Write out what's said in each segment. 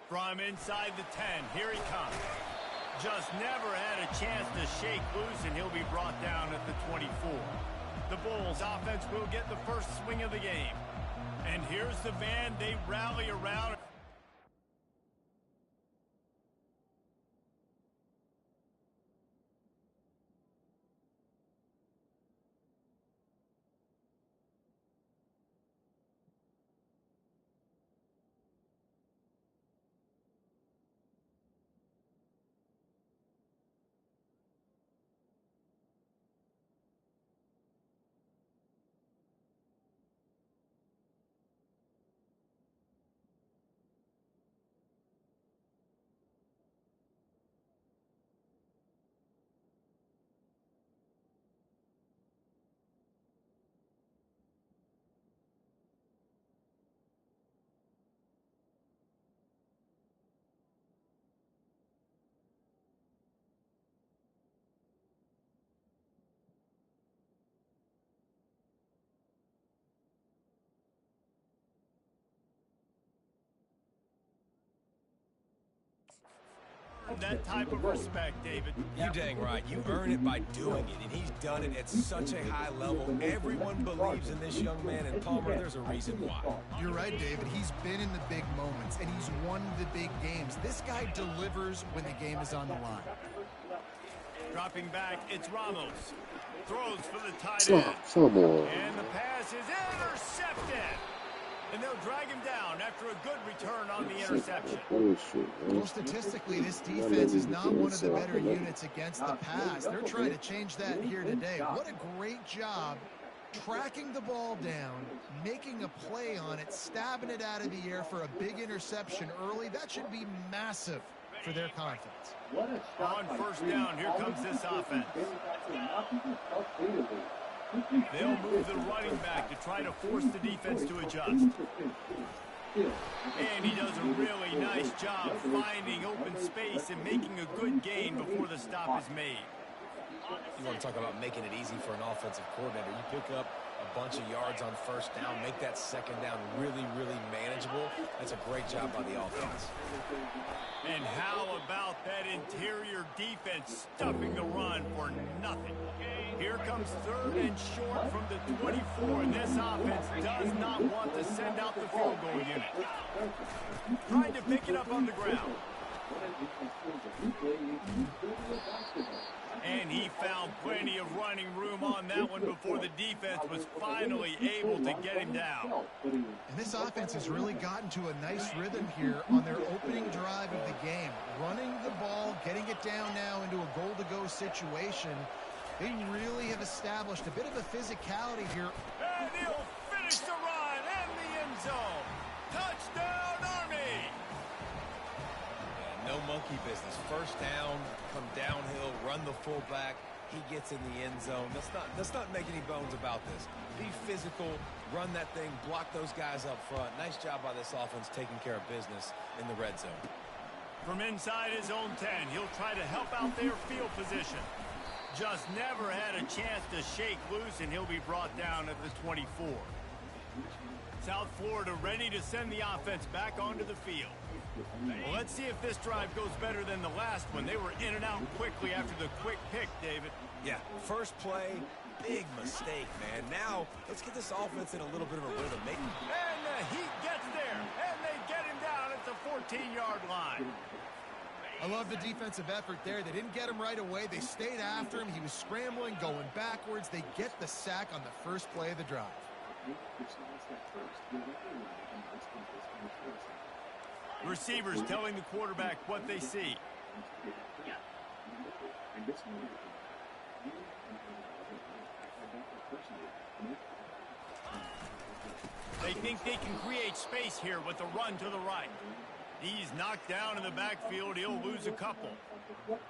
From inside the 10, here he comes. Just never had a chance to shake loose, and he'll be brought down at the 24. The Bulls offense will get the first swing of the game. And here's the band they rally around. That type of respect, David. You're dang right. You earn it by doing it, and he's done it at such a high level. Everyone believes in this young man, and Palmer, there's a reason why. You're right, David. He's been in the big moments, and he's won the big games. This guy delivers when the game is on the line. Dropping back, it's Ramos. Throws for the tight end. And the pass is intercepted. And they'll drag him down after a good return on the interception. Well, statistically, this defense is not one of the better units against the pass. They're trying to change that here today. What a great job tracking the ball down, making a play on it, stabbing it out of the air for a big interception early. That should be massive for their confidence. On first down, here comes this offense. They'll move the running back to try to force the defense to adjust. And he does a really nice job finding open space and making a good gain before the stop is made. You want to talk about making it easy for an offensive coordinator. You pick up a bunch of yards on first down, make that second down really, really manageable. That's a great job by the offense. And how about that interior defense stuffing the run for nothing? Here comes third and short from the 24, and this offense does not want to send out the field goal unit. Trying to pick it up on the ground. And he found plenty of running room on that one before the defense was finally able to get him down. And this offense has really gotten to a nice rhythm here on their opening drive of the game. Running the ball, getting it down now into a goal-to-go situation. They really have established a bit of a physicality here. And he'll finish the run and the end zone. Touchdown, Army! No monkey business. First down, come downhill, run the fullback. He gets in the end zone. Let's not make any bones about this. Be physical, run that thing, block those guys up front. Nice job by this offense taking care of business in the red zone. From inside his own 10, he'll try to help out their field position. Just never had a chance to shake loose, and he'll be brought down at the 24. South Florida ready to send the offense back onto the field. Well, let's see if this drive goes better than the last one. They were in and out quickly after the quick pick, David. Yeah, first play, big mistake, man. Now, let's get this offense in a little bit of a rhythm. And the Heat gets there, and they get him down at the 14-yard line. I love the defensive effort there. They didn't get him right away. They stayed after him. He was scrambling, going backwards. They get the sack on the first play of the drive. Receivers telling the quarterback what they see. They think they can create space here with a run to the right. He's knocked down in the backfield. He'll lose a couple.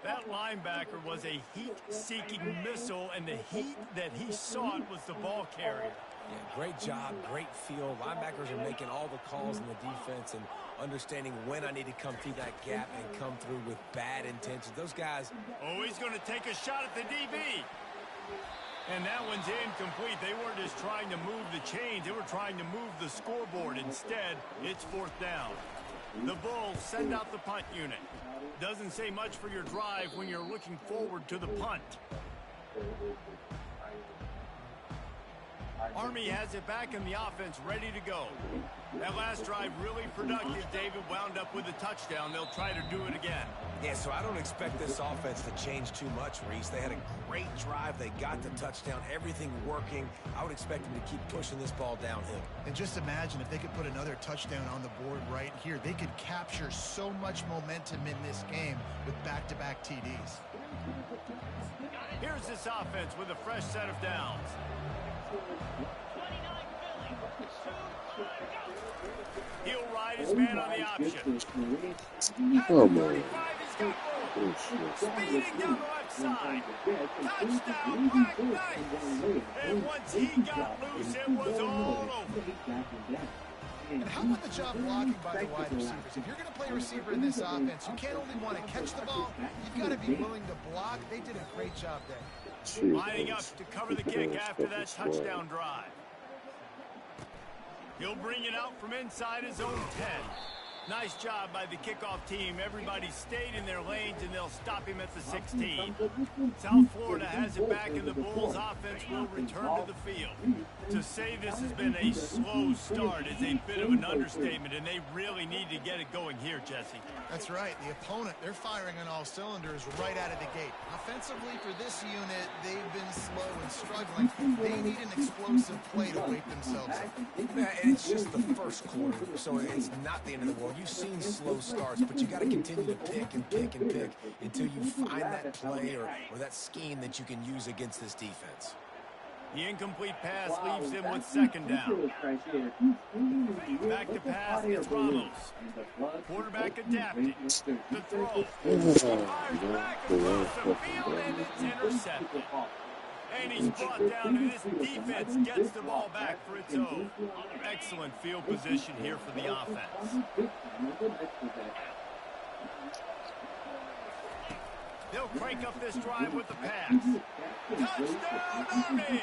That linebacker was a heat-seeking missile, and the heat that he sought was the ball carrier. Yeah, great job, great feel. Linebackers are making all the calls in the defense and understanding when I need to come through that gap and come through with bad intentions. Those guys... Oh, he's going to take a shot at the DB. And that one's incomplete. They weren't just trying to move the chains. They were trying to move the scoreboard. Instead, it's fourth down. The Bulls send out the punt unit. Doesn't say much for your drive when you're looking forward to the punt. Army has it back in the offense, ready to go. That last drive really productive. David wound up with a touchdown. They'll try to do it again. Yeah, so I don't expect this offense to change too much, Reese. They had a great drive. They got the touchdown. Everything working. I would expect them to keep pushing this ball downhill. And just imagine if they could put another touchdown on the board right here. They could capture so much momentum in this game with back-to-back TDs. Here's this offense with a fresh set of downs. He'll ride his man on the option. Oh, man. Speeding down the left side. Touchdown, Black Knights. And once he got loose, it was all over. And how about the job blocking by the wide receivers? If you're going to play a receiver in this offense, you can't only want to catch the ball, you've got to be willing to block. They did a great job there. Lining up to cover the kick after that touchdown drive. He'll bring it out from inside his own 10. Nice job by the kickoff team. Everybody stayed in their lanes, and they'll stop him at the 16. South Florida has it back, and the Bulls offense will return to the field. To say this has been a slow start is a bit of an understatement, and they really need to get it going here, Jesse. That's right. The opponent, they're firing on all cylinders right out of the gate. Offensively for this unit, they've been slow and struggling. They need an explosive play to wake themselves up. Yeah, and it's just the first quarter, so it's not the end of the world. You've seen slow starts, but you got to continue to pick and pick and pick until you find that play or that scheme that you can use against this defense. The incomplete pass leaves them with second down. Back to pass, it's Ramos. Quarterback adapting. The throw. Fires back across the field, and it's intercepted. And he's brought down, and this defense gets the ball back for its own. Excellent field position here for the offense. They'll crank up this drive with the pass. Touchdown, Army!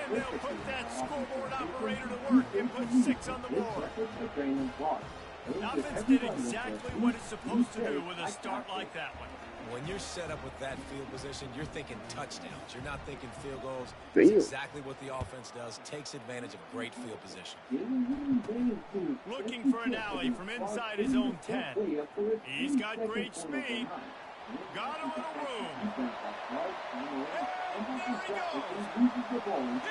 And they'll put that scoreboard operator to work and put 6 on the board. The offense did exactly what it's supposed to do with a start like that one. When you're set up with that field position, you're thinking touchdowns. You're not thinking field goals. That's exactly what the offense does. Takes advantage of great field position. Looking for an alley from inside his own 10. He's got great speed. Got a little room. And there he goes.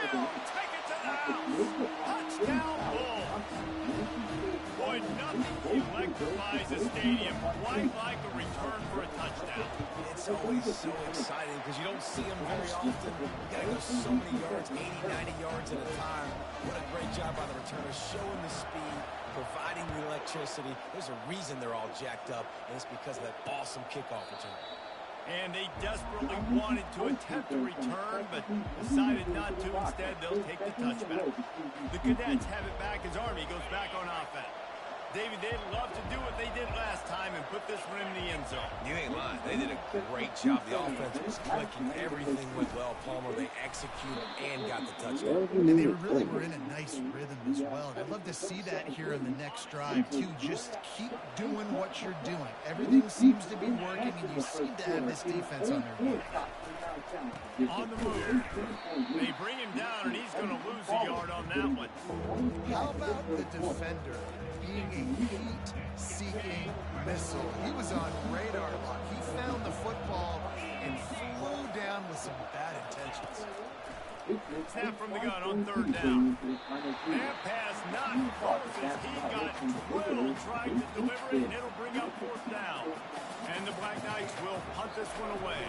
He'll take it to the house. Touchdown, Bulls. Boy, nothing electrifies a stadium quite like a return for a touchdown. It's always so exciting because you don't see them very often. You got to go so many yards, 80, 90 yards at a time. What a great job by the returner, showing the speed, providing the electricity. There's a reason they're all jacked up, and it's because of that awesome kickoff return. And they desperately wanted to attempt a return, but decided not to. Instead, they'll take the touchback. The Cadets have it back as Army goes back on offense. David, they'd love to do what they did last time and put this one in the end zone. You ain't lying. They did a great job. The offense was clicking. Everything went well. Palmer, they executed and got the touchdown. And they really were in a nice rhythm as well. And I'd love to see that here in the next drive, too. Just keep doing what you're doing. Everything seems to be working, and you seem to have this defense on their feet. On the move. They bring him down, and he's going to lose a yard on that one. How about the defender being a heat-seeking missile? He was on radar lock. He found the football and flew down with some bad intentions. Snap from the gun on third down. That pass not close as he got drilled trying to deliver it, and it'll bring up fourth down. And the Black Knights will punt this one away.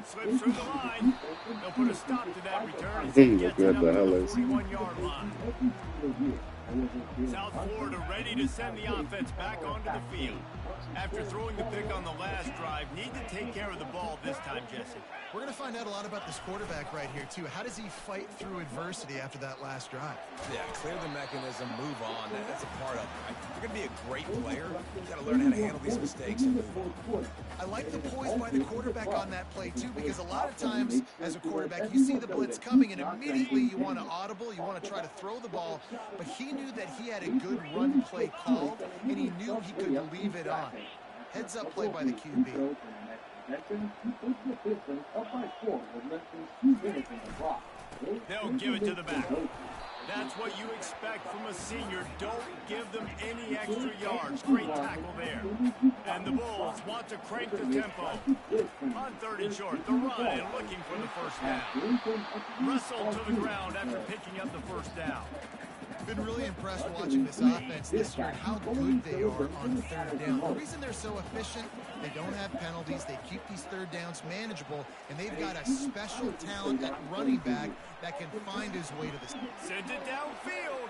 Slips through the line. They'll put a stop to that return as he gets it up to the 41-yard line. South Florida ready to send the offense back onto the field. After throwing the pick on the last drive, need to take care of the ball this time, Jesse. We're going to find out a lot about this quarterback right here, too. How does he fight through adversity after that last drive? Yeah, clear the mechanism, move on. That's a part of it, right? If you're going to be a great player, you got to learn how to handle these mistakes and move on. I like the poise by the quarterback on that play, too, because a lot of times as a quarterback, you see the blitz coming, and immediately you want to audible, you want to try to throw the ball, but he knew that he had a good run play called, and he knew he could leave it on. Heads up play by the QB. They'll give it to the back. That's what you expect from a senior. Don't give them any extra yards. Great tackle there. And the Bulls want to crank the tempo. On 3rd and short, the run and looking for the first down. Russell to the ground after picking up the first down. Been really impressed watching this offense this year and how good they are on 3rd down. The reason they're so efficient, they don't have penalties, they keep these 3rd downs manageable, and they've got a special talent at running back that can find his way to the... Sends it downfield.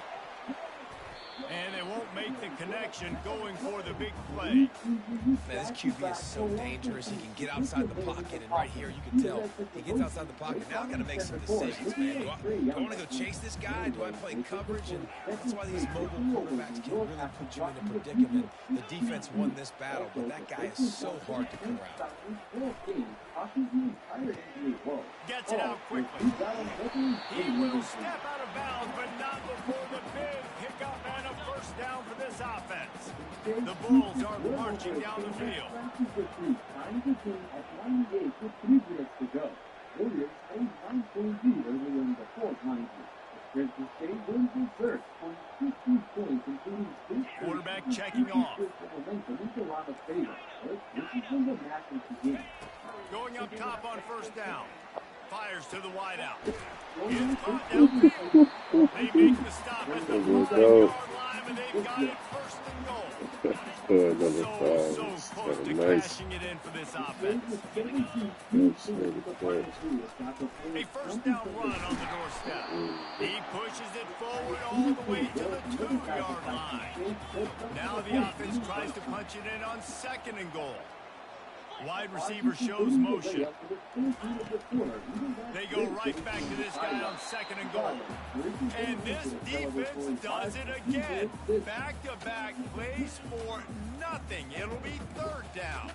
And they won't make the connection going for the big play. Man, this QB is so dangerous. He can get outside the pocket, and right here you can tell he gets outside the pocket. Now I got to make some decisions, man. Do I want to go chase this guy? Do I play coverage? And that's why these mobile quarterbacks can really put you in a predicament. The defense won this battle, but that guy is so hard to corral. Gets it out quickly. He will step out of bounds, but not before the big pickup and a first down for this offense. The Bulls are marching down the field. Quarterback checking off. Going up top on first down. Fires to the wideout. It's caught downfield. They make the stop at the 5-yard line, and they've got it 1st and goal. So close to cashing it in for this offense. A first down run on the doorstep. He pushes it forward all the way to the 2-yard line. Now the offense tries to punch it in on 2nd and goal. Wide receiver shows motion. They go right back to this guy on 2nd and goal. And this defense does it again. Back-to-back plays for nothing. It'll be 3rd down.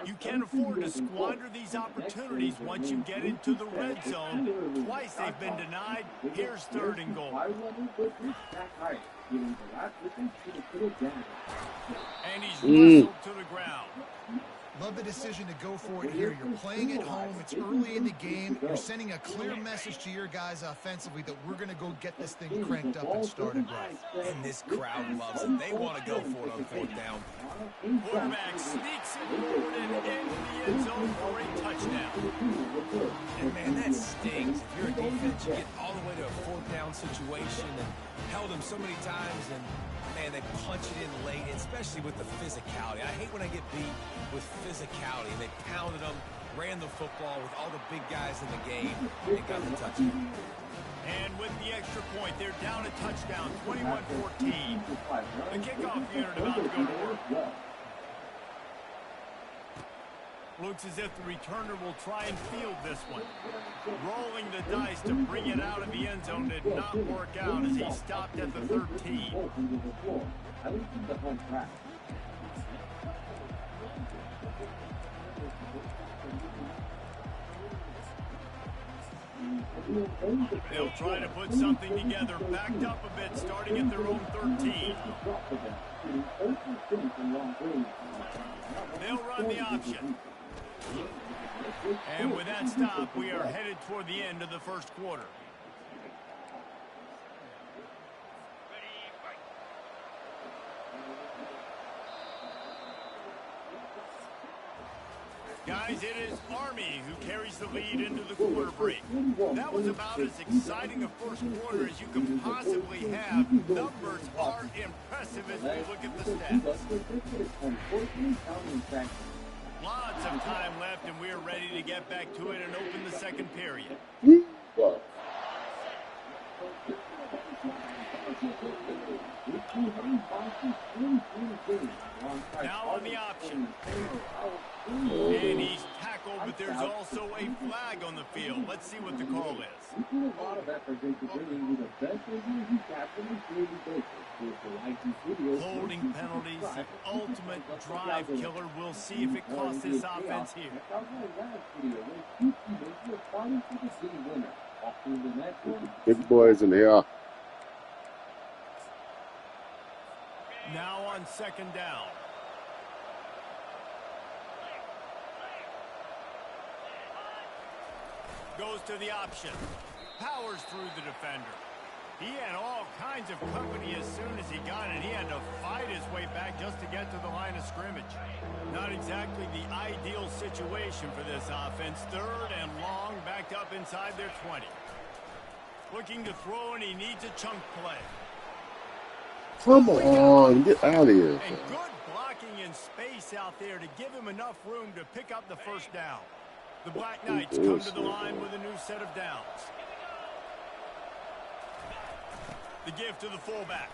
You can't afford to squander these opportunities once you get into the red zone. Twice they've been denied. Here's 3rd and goal. And he's wrestled to the ground. Love the decision to go for it here. You're playing at home. It's early in the game. You're sending a clear message to your guys offensively that we're going to go get this thing cranked up and started right. And this crowd loves it. They want to go for it on 4th down. Quarterback sneaks it forward and into the end zone for a touchdown. And man, that stings. If you're a defense, you get all the way to a 4th down situation and held him so many times, and man, they punch it in late, especially with the physicality. I hate when I get beat with physicality. They pounded them, ran the football with all the big guys in the game, and got the touchdown. And with the extra point, they're down a touchdown, 21-14. The kickoff unit about to go to work. Looks as if the returner will try and field this one. Rolling the dice to bring it out of the end zone did not work out as he stopped at the 13. They'll try to put something together, backed up a bit, starting at their own 13. They'll run the option. And with that stop, we are headed toward the end of the 1st quarter. Guys, it is Army who carries the lead into the quarter break. That was about as exciting a 1st quarter as you can possibly have. Numbers are impressive as we look at the stats. Lots of time left, and we're ready to get back to it and open the second period. Now on the option. And he's tackled, but there's also a flag on the field. Let's see what the call is. Holding penalties, the ultimate drive killer. We'll see if it costs this offense here. Big boys in here. Now on second down. Goes to the option. Powers through the defender. He had all kinds of company as soon as he got it. He had to fight his way back just to get to the line of scrimmage. Not exactly the ideal situation for this offense. Third and long, backed up inside their 20. Looking to throw, and he needs a chunk play. Come on, get out of here. And good blocking in space out there to give him enough room to pick up the first down. The Black Knights come to the line with a new set of downs. The give to the fullback.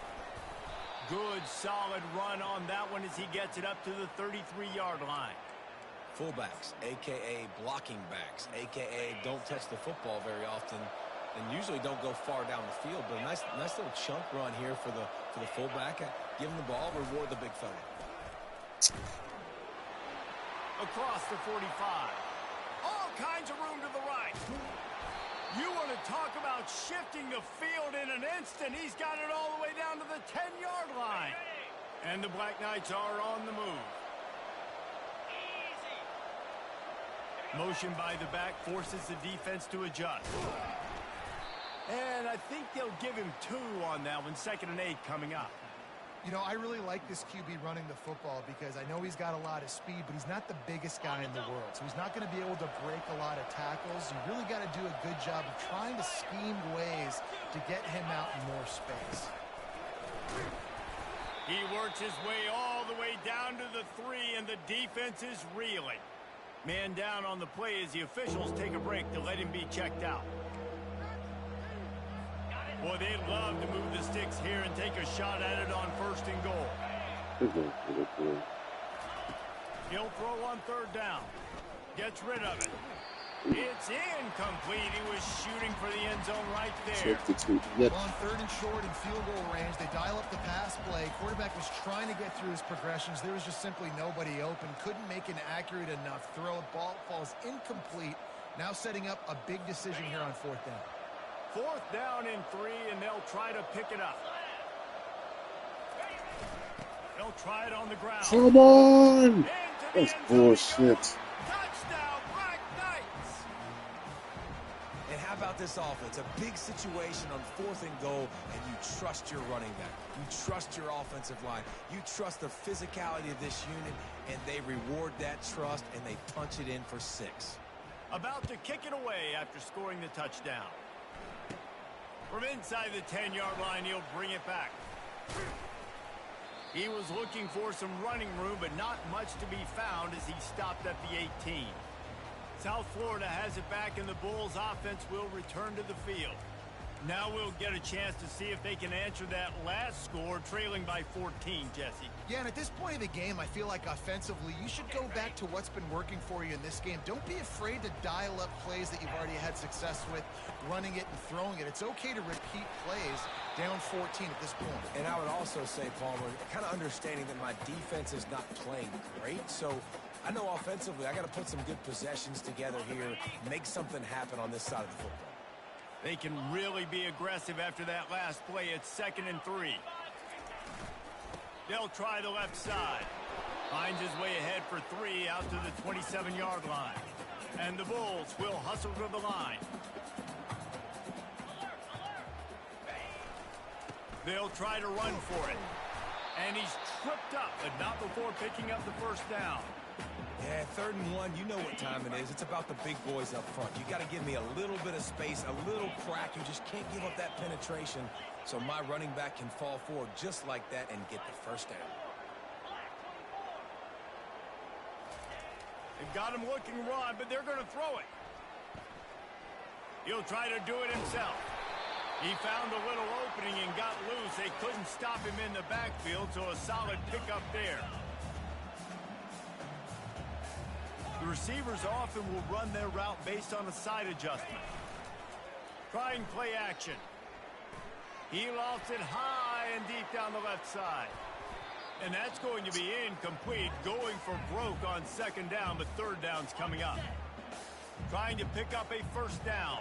Good, solid run on that one as he gets it up to the 33-yard line. Fullbacks, a.k.a. blocking backs, a.k.a. don't touch the football very often and usually don't go far down the field. But a nice little chunk run here for the fullback. Give him the ball, reward the big fella. Across the 45. All kinds of room to the right. You want to talk about shifting the field in an instant. He's got it all the way down to the 10-yard line. And the Black Knights are on the move. Motion by the back forces the defense to adjust. And I think they'll give him 2 on that one. 2nd and 8 coming up. You know, I really like this QB running the football because I know he's got a lot of speed, but he's not the biggest guy in the world. So he's not going to be able to break a lot of tackles. You really got to do a good job of trying to scheme ways to get him out in more space. He works his way all the way down to the 3, and the defense is reeling. Man down on the play as the officials take a break to let him be checked out. Boy, they'd love to move the sticks here and take a shot at it on 1st and goal. He'll throw on 3rd down. Gets rid of it. It's incomplete. He was shooting for the end zone right there. Well, on 3rd and short in field goal range, they dial up the pass play. Quarterback was trying to get through his progressions. There was just simply nobody open. Couldn't make an accurate enough throw. Ball falls incomplete. Now setting up a big decision here on 4th down. 4th down and 3, and they'll try to pick it up. They'll try it on the ground. Come on! That's bullshit. Touchdown, Black Knights! And how about this offense? A big situation on 4th and goal, and you trust your running back. You trust your offensive line. You trust the physicality of this unit, and they reward that trust, and they punch it in for 6. About to kick it away after scoring the touchdown. From inside the 10-yard line, he'll bring it back. He was looking for some running room, but not much to be found as he stopped at the 18. South Florida has it back, and the Bulls' offense will return to the field. Now we'll get a chance to see if they can answer that last score, trailing by 14, Jesse. Yeah, and at this point of the game, I feel like offensively, you should go back to what's been working for you in this game. Don't be afraid to dial up plays that you've already had success with, running it and throwing it. It's okay to repeat plays down 14 at this point. And I would also say, Palmer, kind of understanding that my defense is not playing great, so I know offensively I got to put some good possessions together here, make something happen on this side of the football. They can really be aggressive after that last play. It's 2nd and 3. They'll try the left side. Finds his way ahead for 3 out to the 27-yard line. And the Bulls will hustle to the line. They'll try to run for it. And he's tripped up, but not before picking up the 1st down. Yeah, 3rd and 1, you know what time it is. It's about the big boys up front. You got to give me a little bit of space, a little crack. You just can't give up that penetration so my running back can fall forward just like that and get the 1st down. They've got him looking run, but they're going to throw it. He'll try to do it himself. He found a little opening and got loose. They couldn't stop him in the backfield, so a solid pickup there. The receivers often will run their route based on a side adjustment. Trying play action. He lofts it high and deep down the left side. And that's going to be incomplete, going for broke on second down, but third down's coming up. Trying to pick up a first down.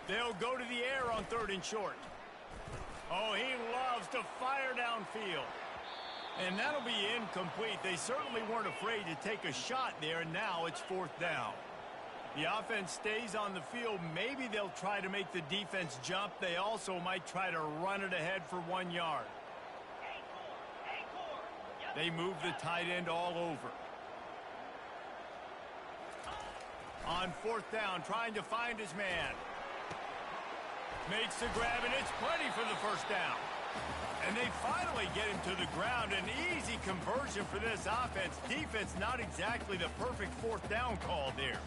They'll go to the air on third and short. Oh, he loves to fire downfield. And that'll be incomplete. They certainly weren't afraid to take a shot there, and now it's fourth down. The offense stays on the field. Maybe they'll try to make the defense jump. They also might try to run it ahead for 1 yard. They move the tight end all over. On fourth down, trying to find his man. Makes the grab, and it's plenty for the first down. And they finally get him to the ground. An easy conversion for this offense. Defense not exactly the perfect fourth down call there.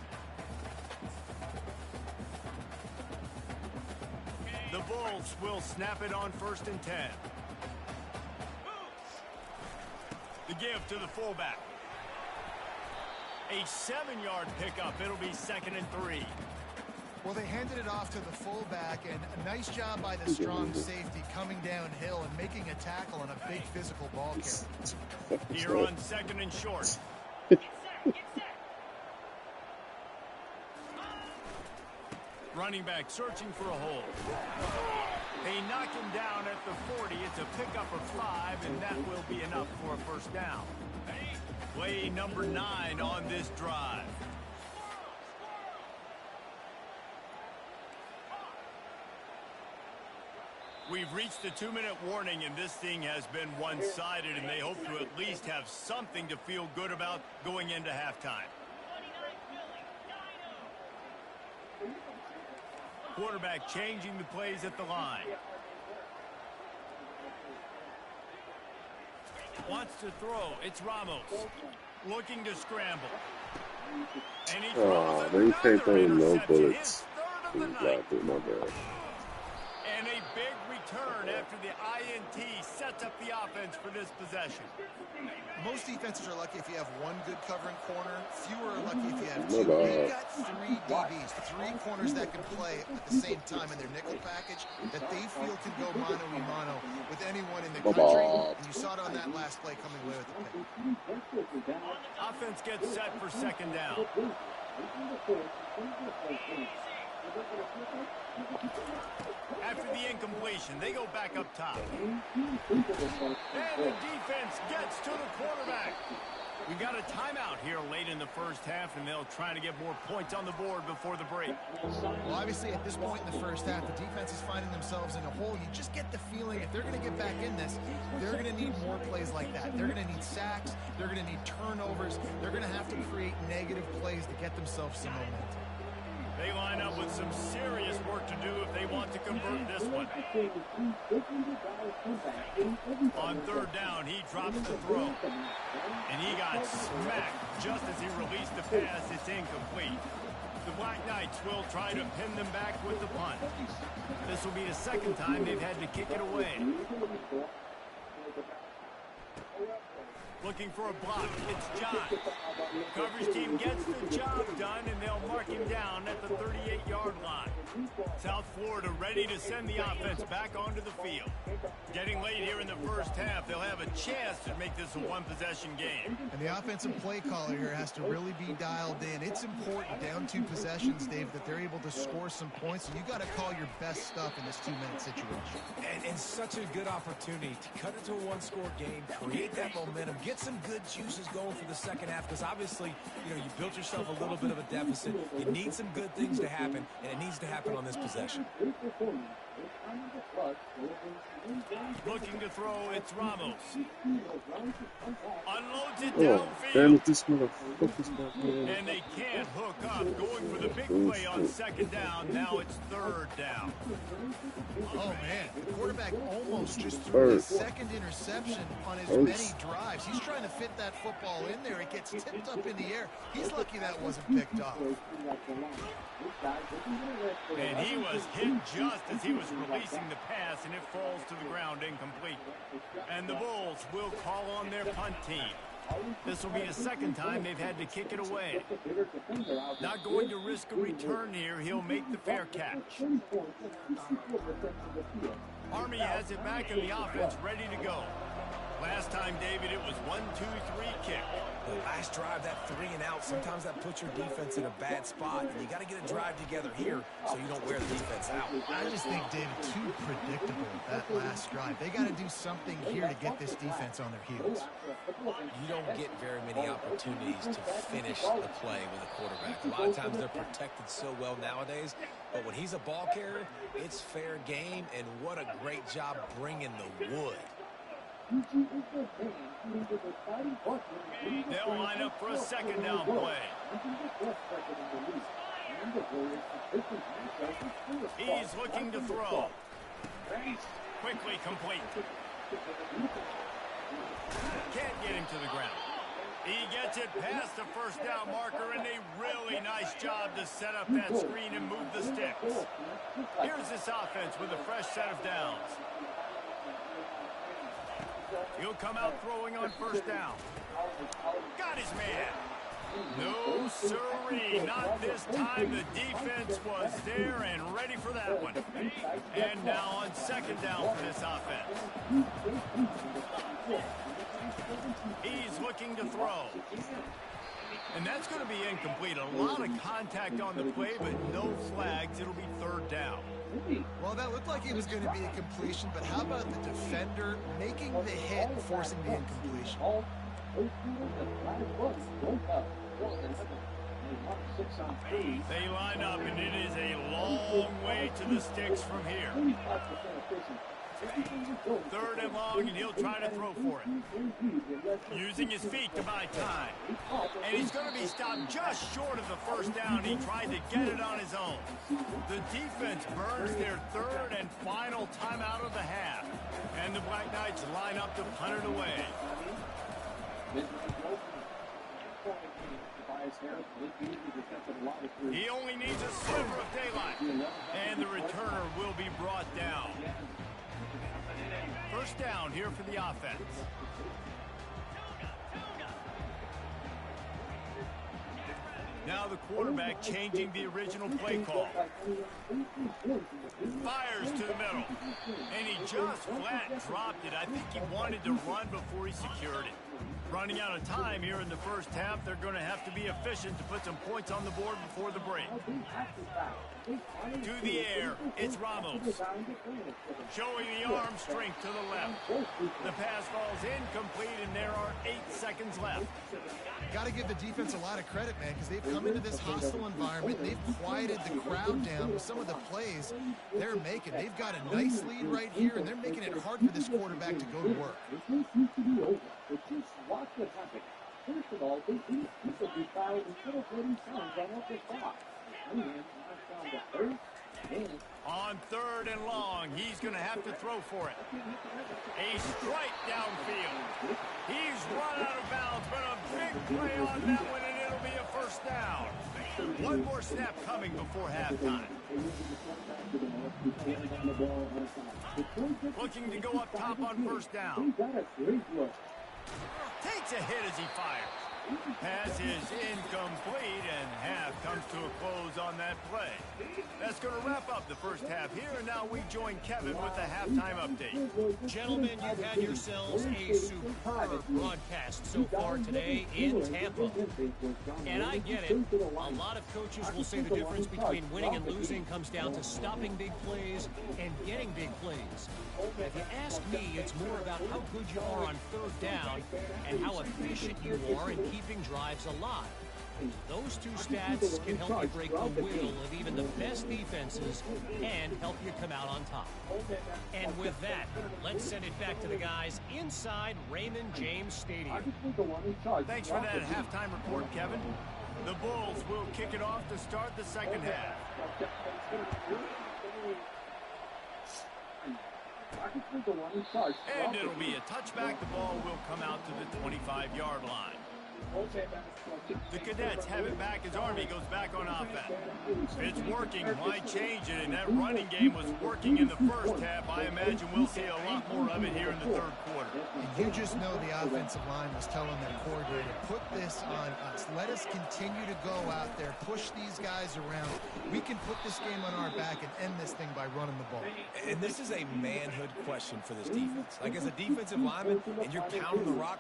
The Bulls will snap it on 1st and 10. The give to the fullback. A 7-yard pickup. It'll be 2nd and 3. Well, they handed it off to the fullback, and a nice job by the strong safety coming downhill and making a tackle on a big physical ball carrier. Here on 2nd and short. Running back searching for a hole. They knock him down at the 40. It's a pickup of 5, and that will be enough for a first down. Play number 9 on this drive. We've reached the 2-minute warning, and this thing has been one-sided, and they hope to at least have something to feel good about going into halftime. Quarterback changing the plays at the line. Wants to throw. It's Ramos. Looking to scramble. And he throws they can't throw no interception. bullets. His third of the night. My bad. And a big return after the INT sets up the offense for this possession. Most defenses are lucky if you have one good covering corner. Fewer are lucky if you have two. We've got 3 DBs, 3 corners that can play at the same time in their nickel package that they feel can go mano-a-mano with anyone in the country. And you saw it on that last play coming away with the pick. Offense gets set for second down. After the incompletion, they go back up top. And the defense gets to the quarterback. We've got a timeout here late in the first half, and they'll try to get more points on the board before the break. Well, obviously, at this point in the first half, the defense is finding themselves in a hole. You just get the feeling if they're going to get back in this, they're going to need more plays like that. They're going to need sacks. They're going to need turnovers. They're going to have to create negative plays to get themselves some momentum. They line up with some serious work to do if they want to convert this one. On third down, he drops the throw. And he got smacked just as he released the pass. It's incomplete. The Black Knights will try to pin them back with the punt. This will be the second time they've had to kick it away. Looking for a block. It's John. Coverage team gets the job done, and they'll mark him down at the 38-yard line. South Florida ready to send the offense back onto the field. Getting late here in the first half, they'll have a chance to make this a one-possession game. And the offensive play caller here has to really be dialed in. It's important down 2 possessions, Dave, that they're able to score some points. So you got to call your best stuff in this 2-minute situation. And such a good opportunity to cut into a 1-score game, create that momentum, get some good juices going for the second half, because obviously, you built yourself a little bit of a deficit. You need some good things to happen, and it needs to happen happen on this possession. Looking to throw, it's Ramos. Unloads it Oh, damn downfield. it, this motherfucker's not here. And they can't hook up. Going for the big play on second down. Now it's third down. Oh, man. The quarterback almost just threw his second interception on his many drives. He's trying to fit that football in there. It gets tipped up in the air. He's lucky that wasn't picked off. And he was hit just as he was releasing the pass, and it falls to the ground incomplete. And the Bulls will call on their punt team. This will be the second time they've had to kick it away. Not going to risk a return here. He'll make the fair catch. Army has it back in the offense, ready to go. Last time, David, it was 1-2-3 kick. The last drive, that 3 and out, sometimes that puts your defense in a bad spot. And you got to get a drive together here so you don't wear the defense out. I just think, David, too predictable, that last drive. They got to do something here to get this defense on their heels. You don't get very many opportunities to finish the play with a quarterback. A lot of times they're protected so well nowadays. But when he's a ball carrier, it's fair game. And what a great job bringing the wood. They'll line up for a second down play. He's looking to throw. Quickly complete. Can't get him to the ground. He gets it past the first down marker, and a really nice job to set up that screen and move the sticks. Here's this offense with a fresh set of downs. He'll come out throwing on first down. Got his man. No, sirree, not this time. The defense was there and ready for that one. And now on second down for this offense. He's looking to throw. And that's going to be incomplete. A lot of contact on the play, but no flags. It'll be third down. Well, that looked like it was going to be a completion, but how about the defender making the hit and forcing the incompletion? They line up, and it is a long way to the sticks from here. Third and long, and he'll try to throw for it. Using his feet to buy time. And he's going to be stopped just short of the first down. He tried to get it on his own. The defense burns their third and final timeout of the half. And the Black Knights line up to punt it away. He only needs a sliver of daylight. And the returner will be brought down. First down here for the offense. Now the quarterback changing the original play call. Fires to the middle. And he just flat dropped it. I think he wanted to run before he secured it. Running out of time here in the first half. They're going to have to be efficient to put some points on the board before the break. To the air, it's Ramos. Showing the arm strength to the left. The pass falls incomplete, and there are 8 seconds left. Got to give the defense a lot of credit, man, because they've come into this hostile environment. They've quieted the crowd down with some of the plays they're making. They've got a nice lead right here, and they're making it hard for this quarterback to go to work. Watch what happens. First of all, they could be fouled instead of letting signs on off the clock. On third and long, he's going to have to throw for it. A strike downfield. He's run out of bounds, but a big play on that one, and it'll be a first down. One more snap coming before halftime. Looking to go up top on first down. Takes a hit as he fires. Pass is incomplete, and half comes to a close on that play. That's going to wrap up the first half here, and now we join Kevin with the halftime update. Gentlemen, you've had yourselves a superb broadcast so far today in Tampa. And I get it. A lot of coaches will say the difference between winning and losing comes down to stopping big plays and getting big plays. If you ask me, it's more about how good you are on third down and how efficient you are in keeping drives alive. Those two stats can help you break the will of even the best defenses and help you come out on top. And with that, let's send it back to the guys inside Raymond James Stadium. Thanks for that halftime report, Kevin. The Bulls will kick it off to start the second half. And it'll be a touchback. The ball will come out to the 25-yard line. The Cadets have it back as Army goes back on offense. It's working. Why change it? And that running game was working in the first half. I imagine we'll see a lot more of it here in the third quarter. You just know the offensive line was telling their coordinator, put this on us. Let us continue to go out there, push these guys around. We can put this game on our back and end this thing by running the ball. And this is a manhood question for this defense. Like, as a defensive lineman, and you're pounding the rock,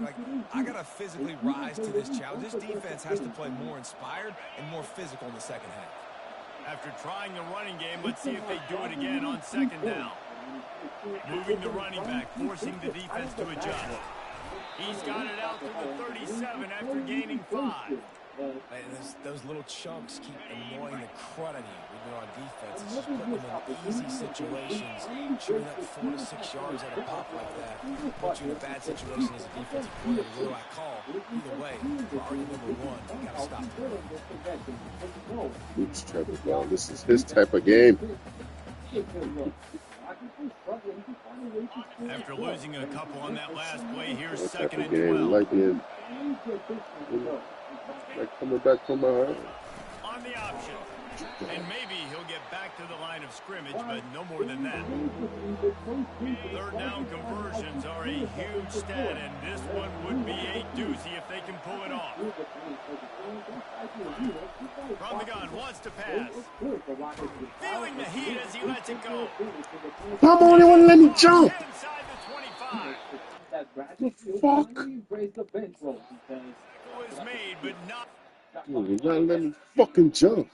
like, I got to physically rise to this challenge. This defense has to play more inspired and more physical in the second half. After trying the running game, let's see if they do it again on second down. Moving the running back, forcing the defense to adjust. He's got it out to the 37 after gaining 5. And those little chunks keep annoying the crud out of you when you're on defense. It's just putting them in easy situations. Shooting up 4 to 6 yards at a pop like that puts you in a bad situation as a defensive player. What do I call? Either way, we're already number 1. You got to stop it. Oops, Trevor Ball. This is his type of game. After losing a couple on that last play, here's That type second of and game. 12. Like coming back from behind. On the option. And maybe he'll get back to the line of scrimmage, but no more than that. Third down conversions are a huge stat, and this one would be a doozy if they can pull it off. From the gun, wants to pass. Feeling the heat as he lets it go. Come on, they want to let me jump. Inside the 25. The fuck? Was made, but not. You're not letting me fucking jump.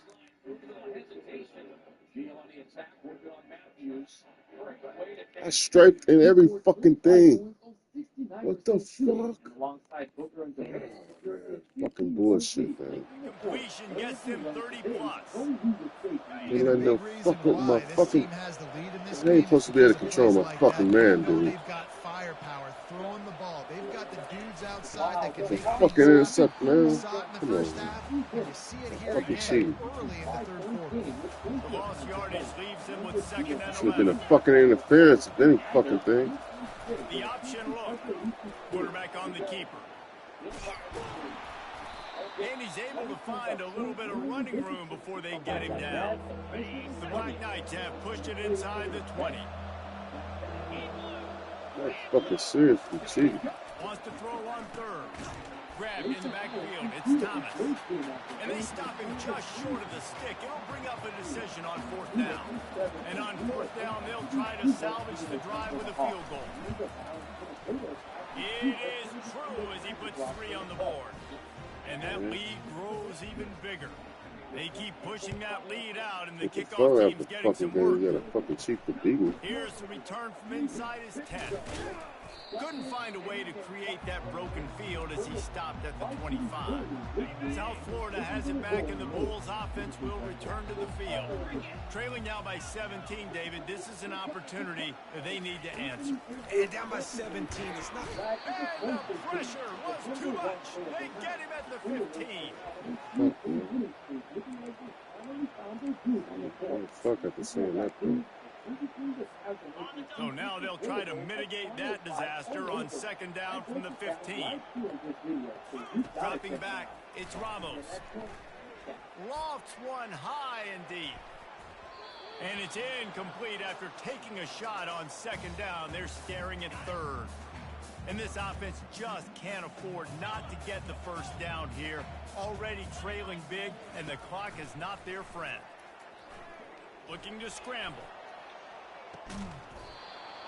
I striped in every fucking thing. What the fuck? Fucking bullshit, man. Completion gets him 30+. They letting them fuck up my fucking. They They ain't supposed to be able to control my fucking man, dude. They've got firepower throwing the ball. They've got the dudes outside that can The make fucking intercept, man. saw it in the Come on, first man. half, and you see it here Fucking again cheating. early in the third quarter. The lost yardage leaves him with second and Should have been a 11. fucking interference of any fucking thing. The option look. Quarterback on the keeper. And he's able to find a little bit of running room before they get him down. The Black Knights have pushed it inside the 20. That's fucking seriously cheating. Wants to throw on third. Grabbed in the backfield. It's Thomas. And they stop him just short of the stick. It'll bring up a decision on fourth down. And on fourth down, they'll try to salvage the drive with a field goal. It is true as he puts 3 on the board. And that lead grows even bigger. They keep pushing that lead out, and the kickoff team's getting some work. You gotta fucking cheat the beagle. Here's the return from inside his 10. Couldn't find a way to create that broken field as he stopped at the 25. South Florida has it back, and the Bulls offense will return to the field. Trailing now by 17, David, this is an opportunity that they need to answer. And down by 17, it's not. And the pressure was too much. They get him at the 15. Fuck after saying that thing. So now they'll try to mitigate that disaster on second down from the 15. Dropping back, it's Ramos. Lofts one high and deep. And it's incomplete after taking a shot on second down. They're staring at third. And this offense just can't afford not to get the first down here. Already trailing big, and the clock is not their friend. Looking to scramble.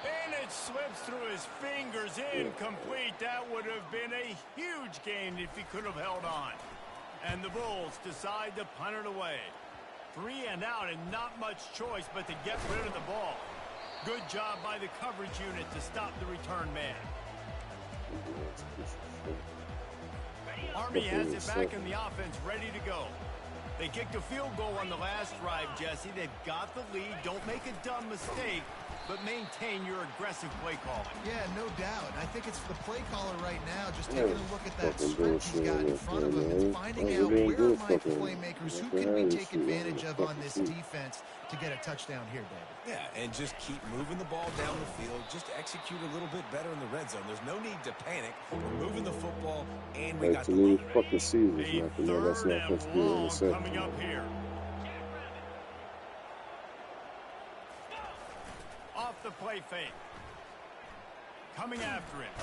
And it slips through his fingers, incomplete. That would have been a huge gain if he could have held on. And the Bulls decide to punt it away. 3 and out, and not much choice but to get rid of the ball. Good job by the coverage unit to stop the return man. Army has it back in the offense, ready to go. They kicked a field goal on the last drive, Jesse. They've got the lead. Don't make a dumb mistake, but maintain your aggressive play calling. Yeah, no doubt. I think it's the play caller right now just taking a look at that script he's got in front of him and finding out where are my playmakers, who can we take advantage of on this defense to get a touchdown here, David. Yeah, and just keep moving the ball down the field. Just execute a little bit better in the red zone. There's no need to panic. We're moving the football, and we got the lead. Fucking seasons, A man. third and long coming up here. Off the play fake. Coming after him.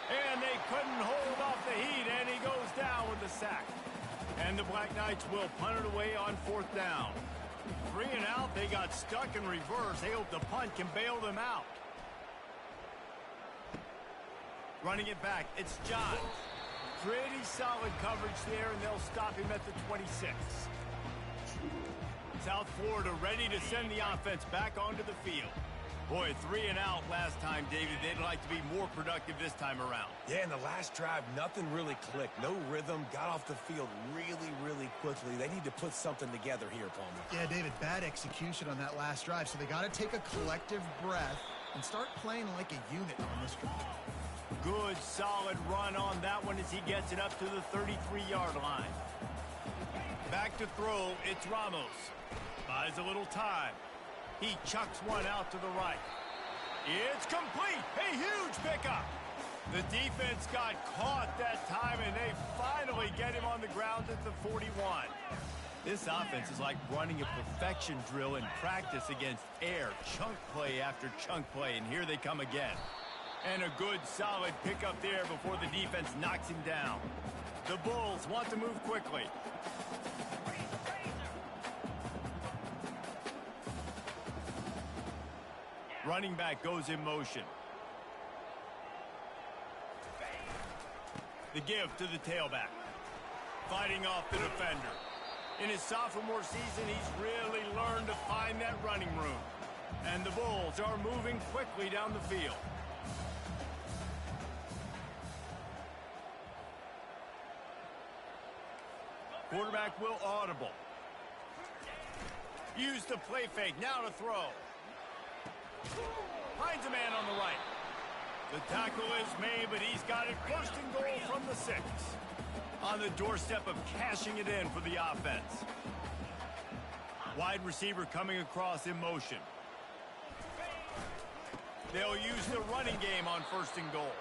And they couldn't hold off the heat, and he goes down with the sack. And the Black Knights will punt it away on 4th down. 3 and out, they got stuck in reverse. They hope the punt can bail them out. Running it back, it's John. Pretty solid coverage there, and they'll stop him at the 26. South Florida ready to send the offense back onto the field. Boy, 3 and out last time, David. They'd like to be more productive this time around. Yeah, in the last drive, nothing really clicked. No rhythm. Got off the field really quickly. They need to put something together here, Palmer. Yeah, David, bad execution on that last drive, so they got to take a collective breath and start playing like a unit on this drive. Good, solid run on that one as he gets it up to the 33-yard line. Back to throw, it's Ramos. Buys a little time. He chucks one out to the right. It's complete. A huge pickup. The defense got caught that time, and they finally get him on the ground at the 41. This offense is like running a perfection drill in practice against air. Chunk play after chunk play, and here they come again. And a good, solid pickup there before the defense knocks him down. The Bulls want to move quickly. Running back goes in motion. The give to the tailback. Fighting off the defender. In his sophomore season, he's really learned to find that running room. And the Bulls are moving quickly down the field. Quarterback will audible. Use the play fake. Now to throw. Finds a man on the right. The tackle is made, but he's got it first and goal from the 6. On the doorstep of cashing it in for the offense. Wide receiver coming across in motion. They'll use the running game on 1st and goal.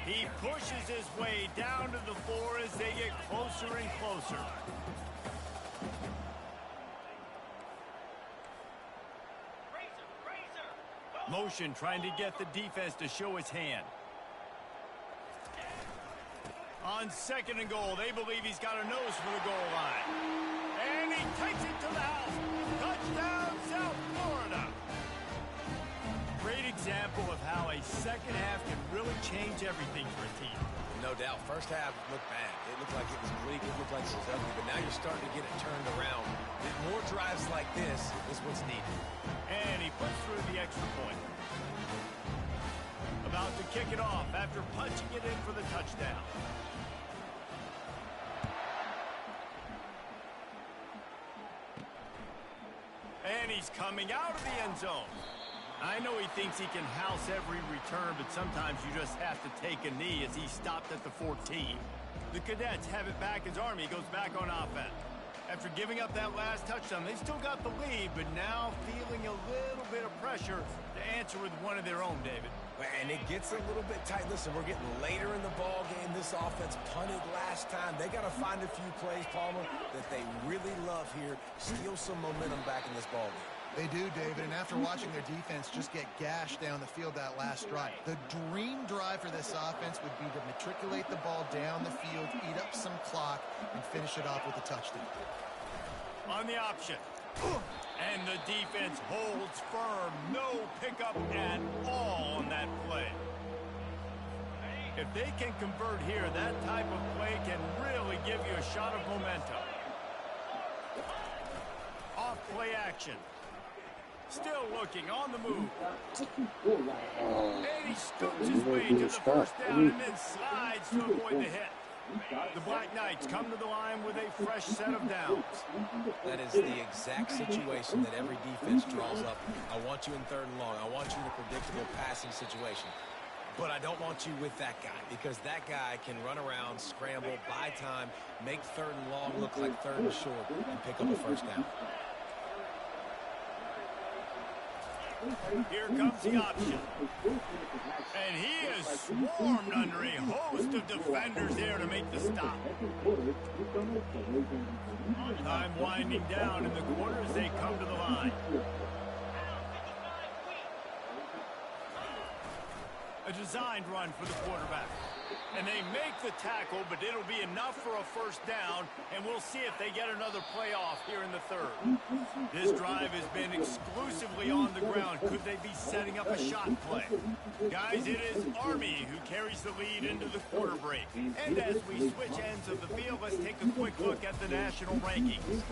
He pushes his way down to the floor as they get closer and closer. Motion trying to get the defense to show his hand. On 2nd and goal, they believe he's got a nose for the goal line. And he takes it to the house. Touchdown, South Florida. Great example of how a second half can really change everything for a team. No doubt. First half looked bad. It looked like it was bleak. It looked like it was ugly. But now you're starting to get it turned around. More drives like this is what's needed. And he puts through the extra point. About to kick it off after punching it in for the touchdown. And he's coming out of the end zone. I know he thinks he can house every return, but sometimes you just have to take a knee as he stopped at the 14. The Cadets have it back as Army goes back on offense. After giving up that last touchdown, they still got the lead, but now feeling a little bit of pressure to answer with one of their own, David. And it gets a little bit tight. Listen, we're getting later in the ball game. This offense punted last time. They got to find a few plays, Palmer, that they really love here. Steal some momentum back in this ball game. They do, David, and after watching their defense just get gashed down the field that last drive, the dream drive for this offense would be to matriculate the ball down the field, eat up some clock, and finish it off with a touchdown. On the option. And the defense holds firm. No pickup at all on that play. If they can convert here, that type of play can really give you a shot of momentum. Off play action. Still looking on the move. And he scoops his way to the first down and then slides to avoid the hit. The Black Knights come to the line with a fresh set of downs. That is the exact situation that every defense draws up. I want you in 3rd and long. I want you in a predictable passing situation. But I don't want you with that guy, because that guy can run around, scramble, buy time, make 3rd and long look like 3rd and short, and pick up a first down. Here comes the option. And he is swarmed under a host of defenders there to make the stop. Time winding down in the quarter as they come to the line. A designed run for the quarterback. And they make the tackle, but it'll be enough for a first down, and we'll see if they get another playoff here in the 3rd. This drive has been exclusively on the ground. Could they be setting up a shot play? Guys, it is Army who carries the lead into the quarter break. And as we switch ends of the field, let's take a quick look at the national rankings.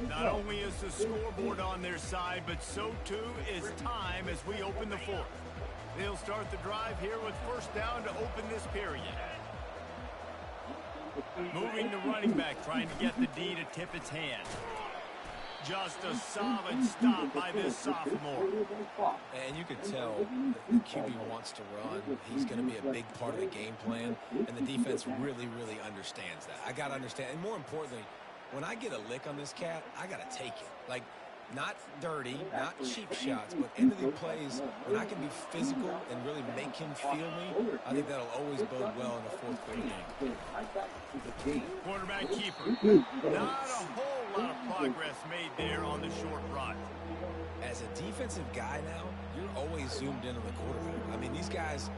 Not only is the scoreboard on their side, but so too is time as we open the 4th. They'll start the drive here with first down to open this period. Moving to running back, trying to get the D to tip its hand. Just a solid stop by this sophomore. And you could tell the QB wants to run. He's going to be a big part of the game plan, and the defense really, really understands that. I got to understand, and more importantly, when I get a lick on this cat, I got to take it. Like, not dirty, not cheap shots, but end of the plays, when I can be physical and really make him feel me, I think that'll always bode well in the 4th quarter game. Quarterback keeper. Not a whole lot of progress made there on the short run. As a defensive guy now, you're always zoomed in on the quarterback. I mean, these guys,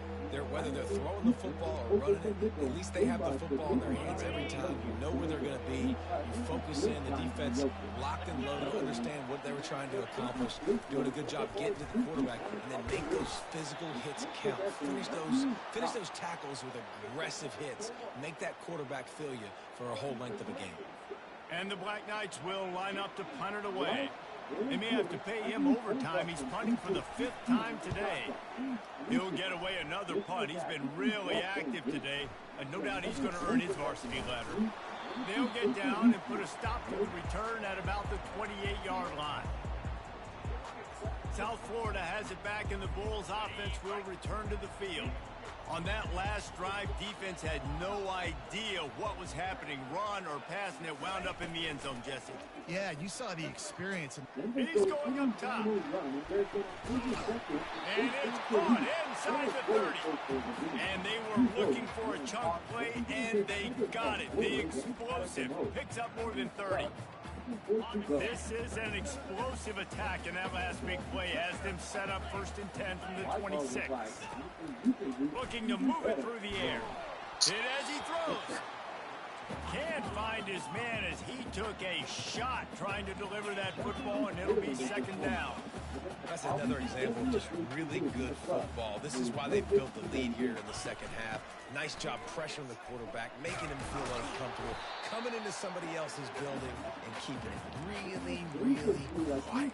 whether they're throwing the football or running it, at least they have the football in their hands every time. You know where they're going to be. You focus in. The defense locked and loaded, understand what they were trying to accomplish, doing a good job getting to the quarterback, and then make those physical hits count. Finish those tackles with aggressive hits. Make that quarterback feel you for a whole length of a game. And the Black Knights will line up to punt it away. They may have to pay him overtime. He's punting for the 5th time today. He'll get away another punt. He's been really active today, and no doubt he's going to earn his varsity letter. They'll get down and put a stop to the return at about the 28-yard line. South Florida has it back, and the Bulls offense will return to the field. On that last drive, defense had no idea what was happening, run or pass, and it wound up in the end zone, Jesse. Yeah, you saw the experience. He's going up top. And it's caught inside the 30. And they were looking for a chunk play, and they got it. The explosive picks up more than 30. This is an explosive attack, and that last big play has them set up 1st and 10 from the 26. Looking to move it through the air. And as he throws, can't find his man as he took a shot trying to deliver that football, and it'll be 2nd down. That's another example of just really good football. This is why they built the lead here in the 2nd half. Nice job pressuring the quarterback, making him feel uncomfortable, coming into somebody else's building and keeping it really, really quiet.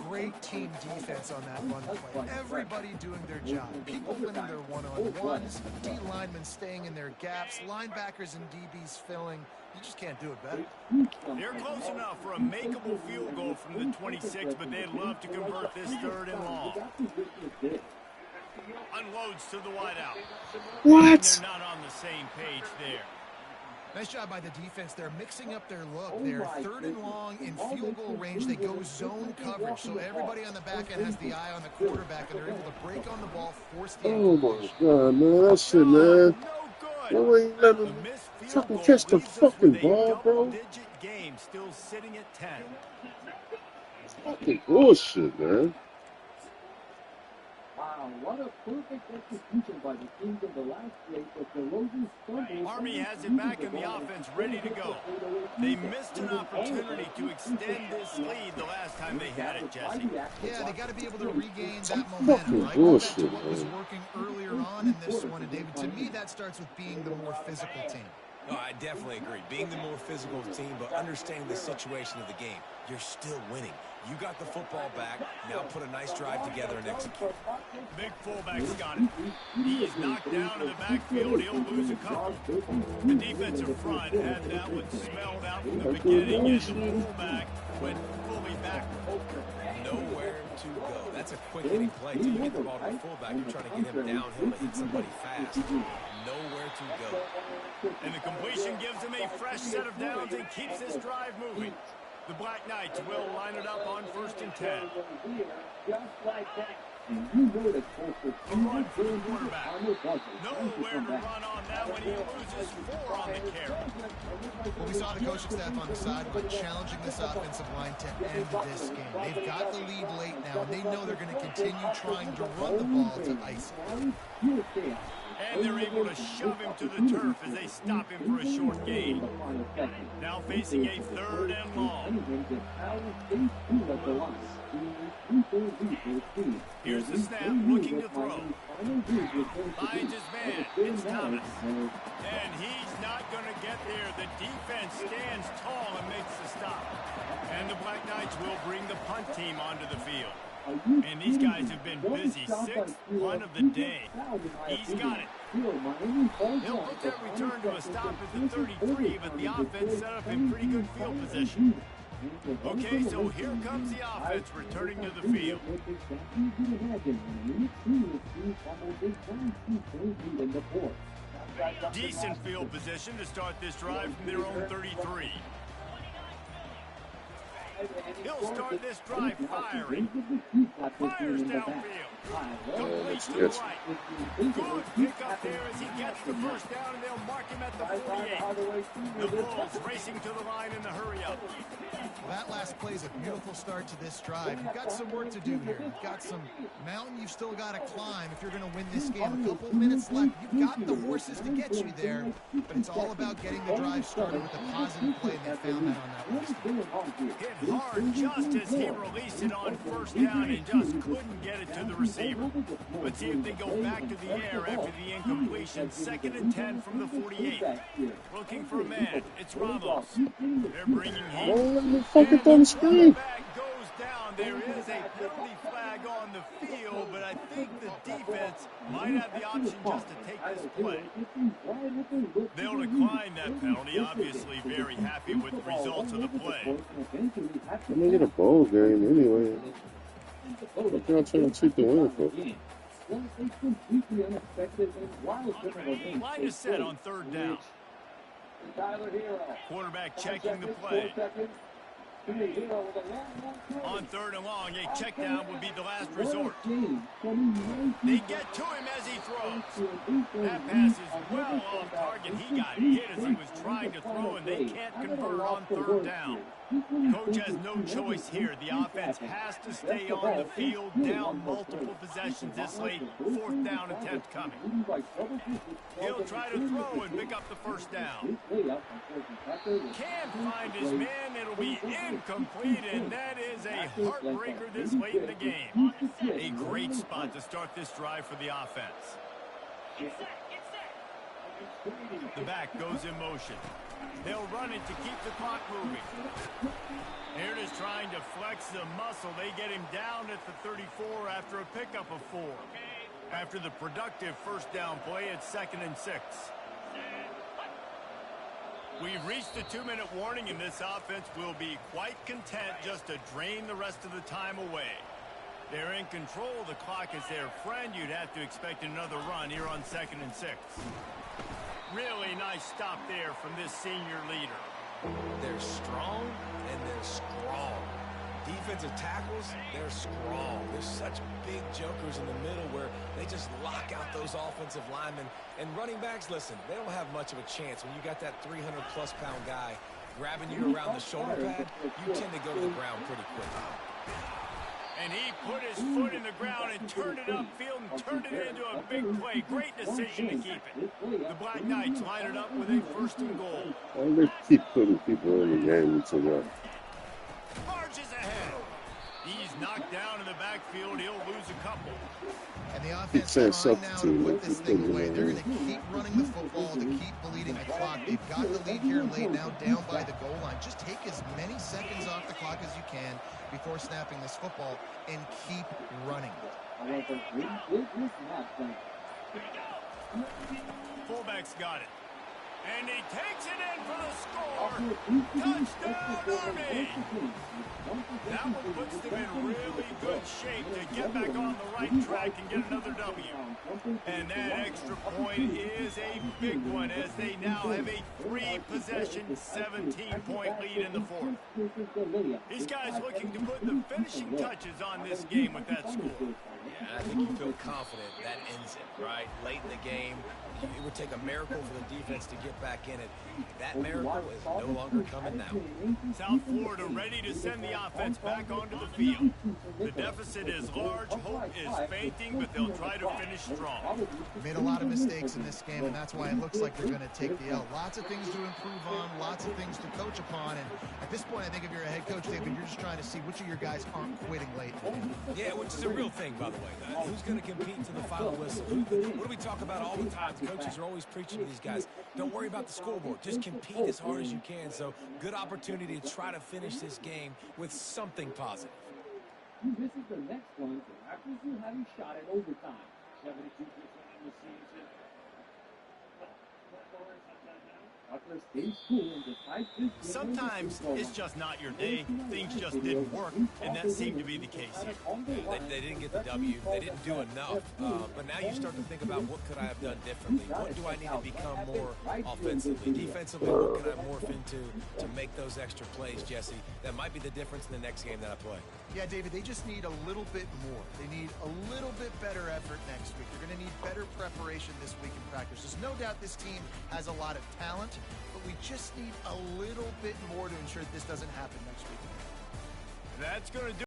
Great team defense on that run play. Everybody doing their job. People winning their one-on-ones, D linemen staying in their gaps, linebackers and DBs filling. You just can't do it better. They're close enough for a makeable field goal from the 26, but they'd love to convert this 3rd and long. Unloads to the wideout. What? They're not on the same page there. Nice job by the defense. They're mixing up their look. They're 3rd and long in field goal range. They go zone coverage, so everybody on the back end has the eye on the quarterback, and they're able to break on the ball, force the Oh my God, man, that shit, man. You ain't let me fucking catch the fucking ball, bro. Game still sitting at 10. Fucking bullshit, man. Wow, what a perfect execution by the teams in the last play, but the Roses stumbled. Army has it back in the offense, ready to go. They missed an opportunity to extend this lead the last time they had it, Jesse. Yeah, they got to be able to regain that momentum, right? Go back to what was working earlier on in this one, and David, to me, that starts with being the more physical team. No, I definitely agree. Being the more physical team, but understanding the situation of the game, you're still winning. You got the football back. Now put a nice drive together and execute. Big fullback's got it. He's knocked down in the backfield. He'll lose a couple. The defensive front had that one smelled out from the beginning, and the fullback went fully backward. Nowhere to go. That's a quick hitting play. Till you get the ball to the fullback, you're trying to get him downhill to hit somebody fast. Nowhere to go. And the completion gives him a fresh set of downs and keeps this drive moving. The Black Knights will line it up on 1st and 10. Just like that. And you know the A run for the quarterback. Nowhere to run on that one. He loses 4 on the carry. Well, we saw the coaching staff on the sideline challenging this offensive line to end this game. They've got the lead late now, and they know they're going to continue trying to run the ball to ice it. And they're able to shove him to the turf as they stop him for a short gain. Now facing a 3rd and long. Here's the snap, looking to throw. Finds his man. It's Thomas. And he's not going to get there. The defense stands tall and makes the stop. And the Black Knights will bring the punt team onto the field. And these guys have been busy. 6th punt of the day. He's got it. He'll put that return to a stop at the 33, but the offense set up in pretty good field position. Okay, so here comes the offense returning to the field. Decent field position to start this drive from their own 33. He'll start this drive firing. Fires downfield. Complete to the right. Good pick up there as he gets the first down, and they'll mark him at the 48. The Bulls racing to the line in the hurry-up. Well, that last play is a beautiful start to this drive. You've got some work to do here. You've got some mountain you've still got to climb if you're going to win this game. A couple minutes left. You've got the horses to get you there, but it's all about getting the drive started with a positive play, and they found that on that last Hit hard just as he released it on 1st down and just couldn't get it to the receiver. Let's see if they go back to the air after the incompletion. 2nd and 10 from the 48. Looking for a man. It's Ramos. They're bringing heat. Oh, the fucking on the screen. Goes down. There is a penalty flag on the field, but I think the defense might have the option just to take this play. They'll decline that penalty. Obviously very happy with the results of the play. I'm gonna get a bowl game anyway. What y'all trying to cheat the win for? Line is set on 3rd down. Quarterback checking the play. On 3rd and long, a check down would be the last resort. They get to him as he throws. That pass is well off target. He got hit as he was trying to throw, and they can't convert on 3rd down. Coach has no choice here. The offense has to stay on the field, down multiple possessions this late. 4th down attempt coming. He'll try to throw and pick up the 1st down. Can't find his man. It'll be incomplete, and that is a heartbreaker this late in the game. A great spot to start this drive for the offense. The back goes in motion. They'll run it to keep the clock moving. Here it is trying to flex the muscle. They get him down at the 34 after a pickup of 4. After the productive 1st down play, it's 2nd and 6. We've reached the 2-minute warning, and this offense will be quite content just to drain the rest of the time away. They're in control. The clock is their friend. You'd have to expect another run here on 2nd and 6. Really nice stop there from this senior leader. They're strong and they're strong. Defensive tackles, they're strong. There's such big jokers in the middle where they just lock out those offensive linemen. And running backs, listen, they don't have much of a chance. When you got that 300-plus pound guy grabbing you around the shoulder pad, you tend to go to the ground pretty quick. And he put his foot in the ground and turned it upfield and turned it into a big play. Great decision to keep it. The Black Knights line it up with a 1st and goal. Why do they keep putting people in the game until that? Marches ahead. He's knocked down in the backfield. He'll lose a couple. And the offense trying now to put this thing away. They're going to keep running the football to keep bleeding the clock. They've got the lead here late now, down by the goal line. Just take as many seconds off the clock as you can before snapping this football and keep running. Fullback's got it. And he takes it in for the score. Touchdown, Army! That one puts them in really good shape to get back on the right track and get another W. And that extra point is a big one as they now have a 3-possession, 17-point lead in the fourth. These guys looking to put the finishing touches on this game with that score. Yeah, I think you feel confident that ends it, right? Late in the game, it would take a miracle for the defense to get back in it. That miracle is no longer coming now. South Florida ready to send the offense back onto the field. The deficit is large. Hope is fainting, but they'll try to finish strong. Made a lot of mistakes in this game, and that's why it looks like they're going to take the L. Lots of things to improve on, lots of things to coach upon, and at this point, I think if you're a head coach, David, you're just trying to see which of your guys aren't quitting late. Yeah, which is a real thing, by the way. Who's going to compete to the final whistle? What do we talk about all the time? Coaches are always preaching to these guys. Don't worry about the scoreboard. Just compete as hard as you can. So, good opportunity to try to finish this game with something positive. This is the next one after you having shot at overtime. 72% in the season. Sometimes it's just not your day. Things just didn't work, and that seemed to be the case here. They didn't get the W. They didn't do enough. But now you start to think about what could I have done differently? What do I need to become more offensively? Defensively, what can I morph into to make those extra plays, Jesse? That might be the difference in the next game that I play. Yeah, David, they just need a little bit more. They need a little bit better effort next week. They're going to need better preparation this week in practice. There's no doubt this team has a lot of talent, but we just need a little bit more to ensure that this doesn't happen next week. That's going to do